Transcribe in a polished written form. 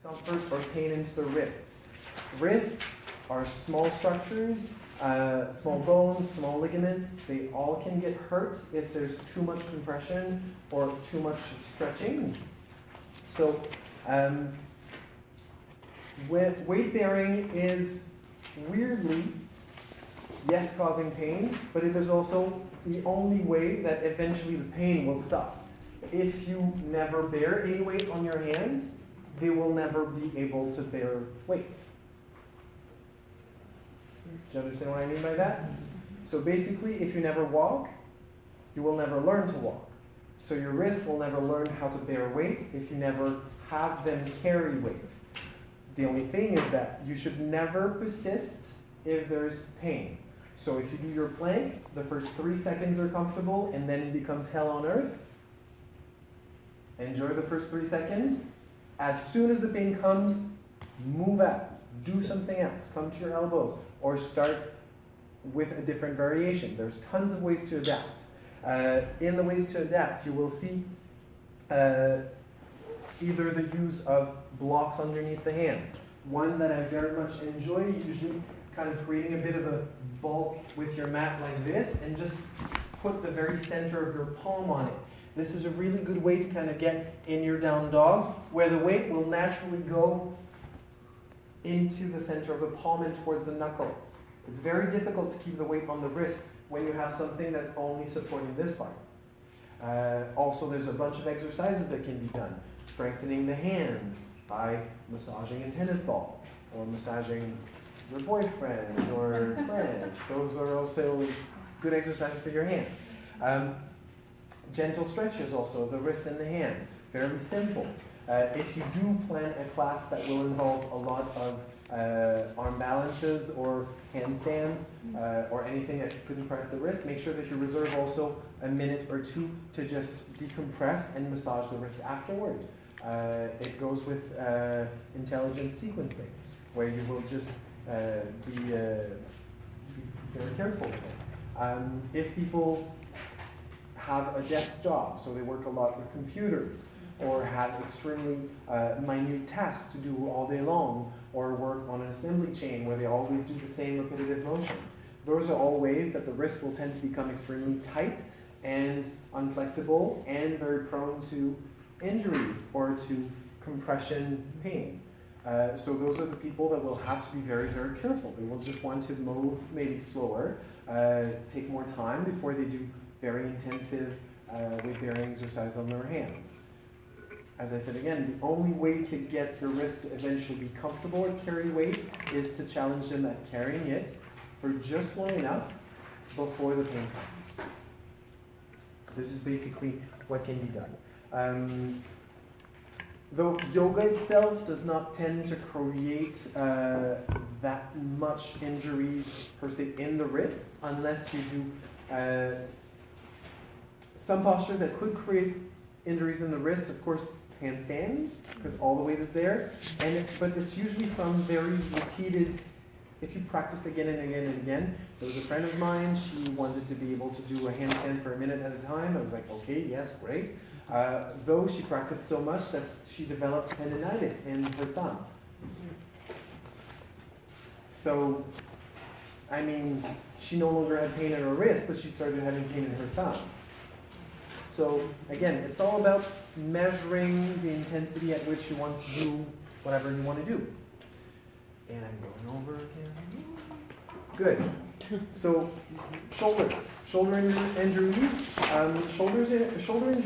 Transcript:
discomfort or pain into the wrists. Wrists are small structures, small bones, small ligaments. They all can get hurt if there's too much compression or too much stretching. So weight bearing is weirdly, yes, causing pain, but it is also the only way that eventually the pain will stop. If you never bear any weight on your hands, they will never be able to bear weight. Do you understand what I mean by that? So basically, if you never walk, you will never learn to walk. So your wrists will never learn how to bear weight if you never have them carry weight. The only thing is that you should never persist if there's pain. So if you do your plank, the first 3 seconds are comfortable and then it becomes hell on earth. Enjoy the first 3 seconds. As soon as the pain comes, move out. Do something else. Come to your elbows or start with a different variation. There's tons of ways to adapt. In the ways to adapt, you will see either the use of blocks underneath the hands. One that I very much enjoy, usually kind of creating a bit of a bulk with your mat like this and just put the very center of your palm on it. This is a really good way to kind of get in your down dog, where the weight will naturally go into the center of the palm and towards the knuckles. It's very difficult to keep the weight on the wrist when you have something that's only supporting this part. Also, there's a bunch of exercises that can be done. Strengthening the hand by massaging a tennis ball or massaging your boyfriend or friend. Those are also good exercises for your hands. Gentle stretches also of the wrist and the hand. Fairly simple. If you do plan a class that will involve a lot of arm balances or handstands or anything that could compress the wrist, make sure that you reserve also a minute or two to just decompress and massage the wrist afterward. It goes with intelligent sequencing, where you will just be very careful with it. If people have a desk job, so they work a lot with computers, or have extremely minute tasks to do all day long, or work on an assembly chain where they always do the same repetitive motion. Those are all ways that the wrist will tend to become extremely tight and unflexible and very prone to injuries or to compression pain. So those are the people that will have to be very, very careful. They will just want to move maybe slower, take more time before they do very intensive weight-bearing exercise on their hands. As I said again, the only way to get your wrist to eventually be comfortable at carrying weight is to challenge them at carrying it for just long enough before the pain comes. This is basically what can be done. Though yoga itself does not tend to create that much injuries per se in the wrists, unless you do some postures that could create injuries in the wrist, of course, handstands, because all the weight is there. But it's usually from very repeated, if you practice again and again and again. There was a friend of mine, she wanted to be able to do a handstand for a minute at a time. I was like, okay, yes, great. Though she practiced so much that she developed tendinitis in her thumb. So, I mean, she no longer had pain in her wrist, but she started having pain in her thumb. So again, it's all about measuring the intensity at which you want to do whatever you want to do. And I'm going over again. Good. So shoulders. Shoulder injuries. Shoulder injuries